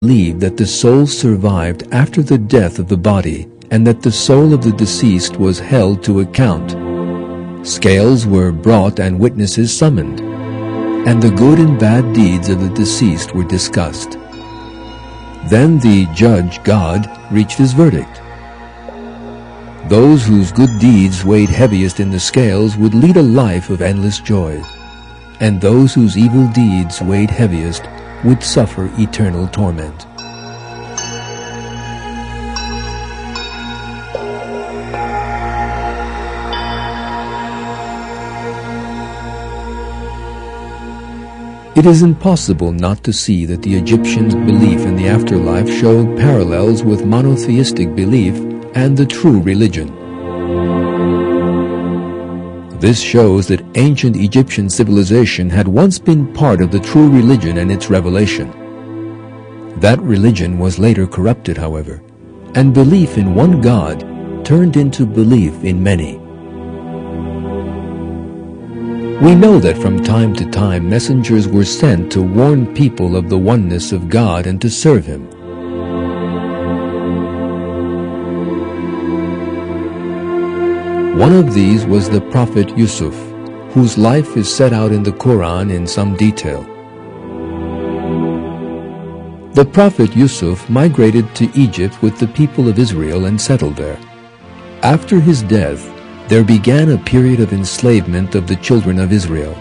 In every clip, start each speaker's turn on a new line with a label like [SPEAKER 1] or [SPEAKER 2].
[SPEAKER 1] believed that the soul survived after the death of the body and that the soul of the deceased was held to account. Scales were brought and witnesses summoned, and the good and bad deeds of the deceased were discussed. Then the judge, God, reached his verdict. Those whose good deeds weighed heaviest in the scales would lead a life of endless joy, and those whose evil deeds weighed heaviest would suffer eternal torment. It is impossible not to see that the Egyptians' belief in the afterlife showed parallels with monotheistic belief and the true religion. This shows that ancient Egyptian civilization had once been part of the true religion and its revelation. That religion was later corrupted, however, and belief in one God turned into belief in many. We know that from time to time messengers were sent to warn people of the oneness of God and to serve Him. One of these was the prophet Yusuf, whose life is set out in the Quran in some detail. The prophet Yusuf migrated to Egypt with the people of Israel and settled there. After his death, there began a period of enslavement of the children of Israel.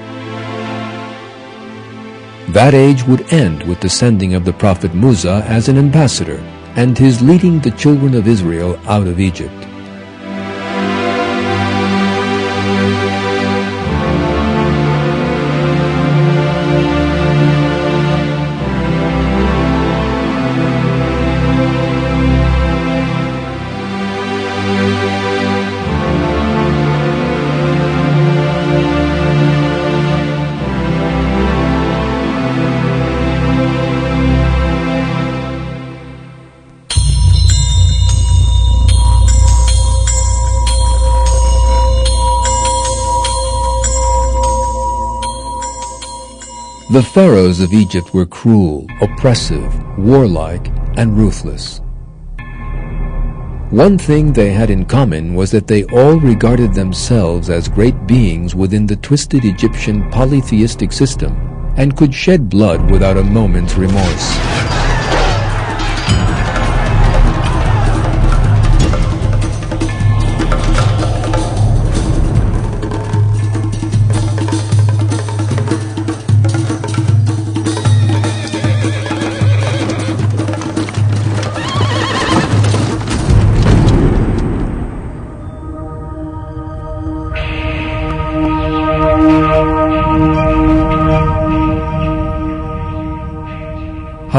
[SPEAKER 1] That age would end with the sending of the prophet Musa as an ambassador and his leading the children of Israel out of Egypt. The pharaohs of Egypt were cruel, oppressive, warlike, and ruthless. One thing they had in common was that they all regarded themselves as great beings within the twisted Egyptian polytheistic system and could shed blood without a moment's remorse.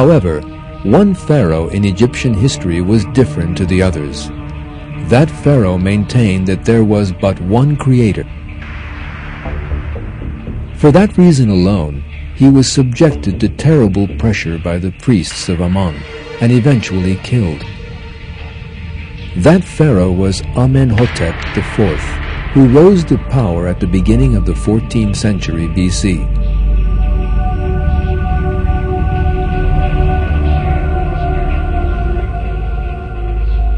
[SPEAKER 1] However, one pharaoh in Egyptian history was different to the others. That pharaoh maintained that there was but one creator. For that reason alone, he was subjected to terrible pressure by the priests of Amun and eventually killed. That pharaoh was Amenhotep IV, who rose to power at the beginning of the 14th century BC.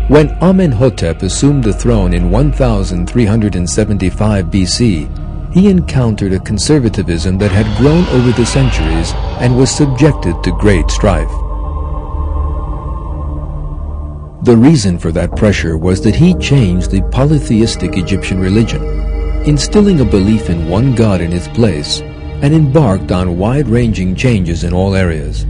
[SPEAKER 1] When Amenhotep assumed the throne in 1375 BC, he encountered a conservatism that had grown over the centuries and was subjected to great strife. The reason for that pressure was that he changed the polytheistic Egyptian religion, instilling a belief in one God in its place, and embarked on wide-ranging changes in all areas.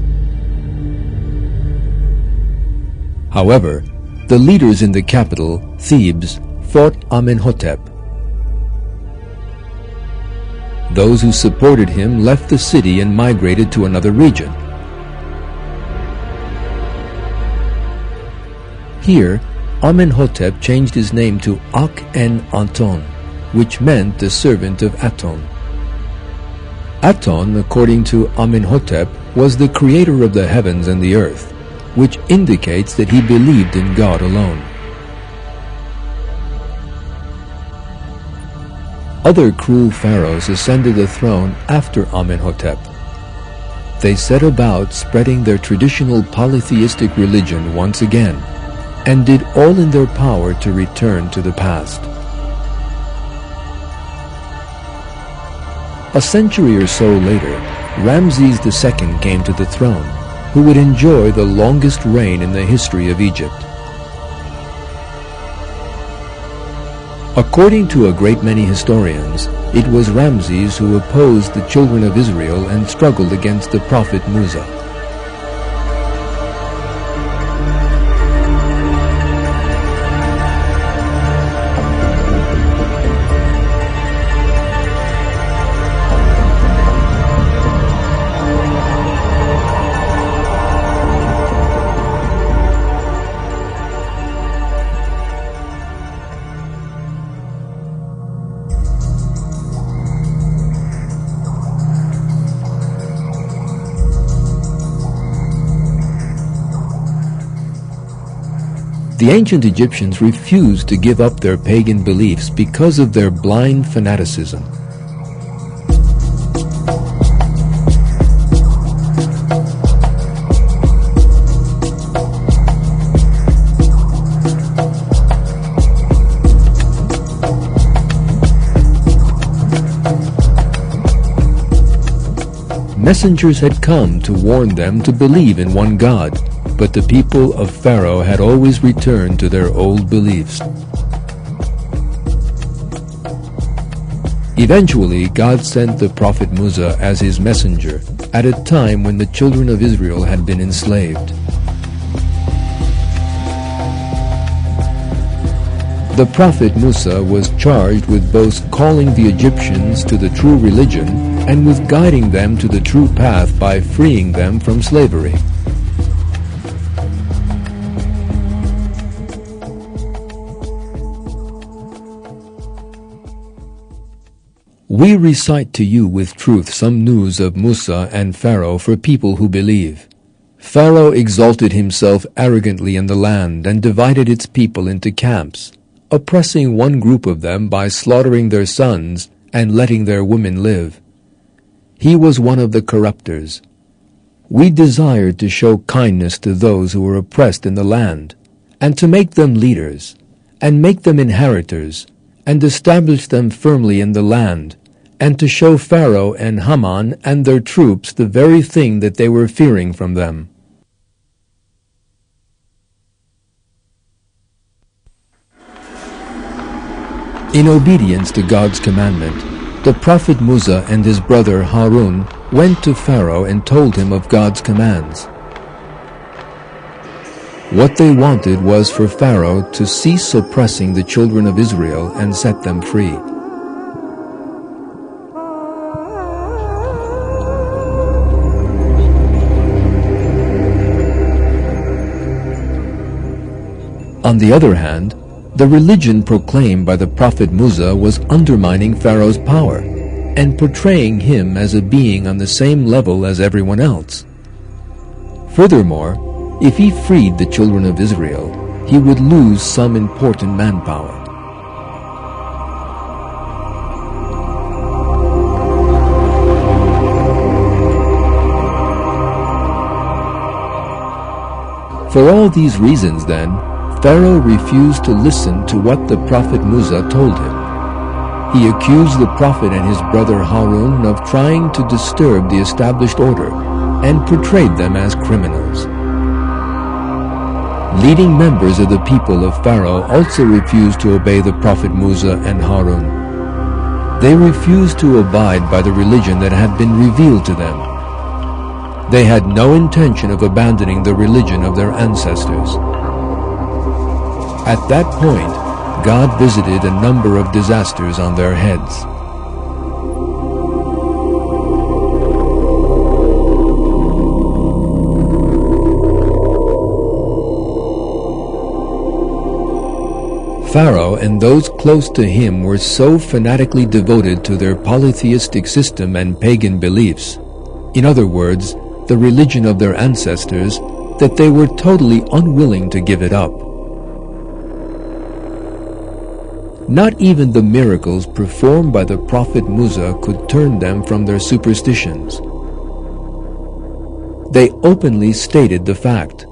[SPEAKER 1] However, the leaders in the capital, Thebes, fought Amenhotep. Those who supported him left the city and migrated to another region. Here, Amenhotep changed his name to Akhenaton, which meant the servant of Aton. Aton, according to Amenhotep, was the creator of the heavens and the earth, which indicates that he believed in God alone. Other cruel pharaohs ascended the throne after Amenhotep. they set about spreading their traditional polytheistic religion once again, and did all in their power to return to the past. A century or so later, Ramses II came to the throne, who would enjoy the longest reign in the history of Egypt. According to a great many historians, it was Ramses who opposed the children of Israel and struggled against the prophet Musa. The ancient Egyptians refused to give up their pagan beliefs because of their blind fanaticism. Messengers had come to warn them to believe in one God, but the people of Pharaoh had always returned to their old beliefs. Eventually, God sent the prophet Musa as his messenger at a time when the children of Israel had been enslaved. The prophet Musa was charged with both calling the Egyptians to the true religion and with guiding them to the true path by freeing them from slavery. We recite to you with truth some news of Musa and Pharaoh for people who believe. Pharaoh exalted himself arrogantly in the land and divided its people into camps, oppressing one group of them by slaughtering their sons and letting their women live. He was one of the corruptors. We desired to show kindness to those who were oppressed in the land, and to make them leaders, and make them inheritors, and establish them firmly in the land, and to show Pharaoh and Haman and their troops the very thing that they were fearing from them. In obedience to God's commandment, the prophet Musa and his brother Harun went to Pharaoh and told him of God's commands. What they wanted was for Pharaoh to cease oppressing the children of Israel and set them free. On the other hand, the religion proclaimed by the prophet Musa was undermining Pharaoh's power and portraying him as a being on the same level as everyone else. Furthermore, if he freed the children of Israel, he would lose some important manpower. For all these reasons, then, Pharaoh refused to listen to what the prophet Musa told him. He accused the prophet and his brother Harun of trying to disturb the established order and portrayed them as criminals. Leading members of the people of Pharaoh also refused to obey the prophet Musa and Harun. They refused to abide by the religion that had been revealed to them. They had no intention of abandoning the religion of their ancestors. At that point, God visited a number of disasters on their heads. Pharaoh and those close to him were so fanatically devoted to their polytheistic system and pagan beliefs, in other words, the religion of their ancestors, that they were totally unwilling to give it up. Not even the miracles performed by the prophet Musa could turn them from their superstitions. They openly stated the fact.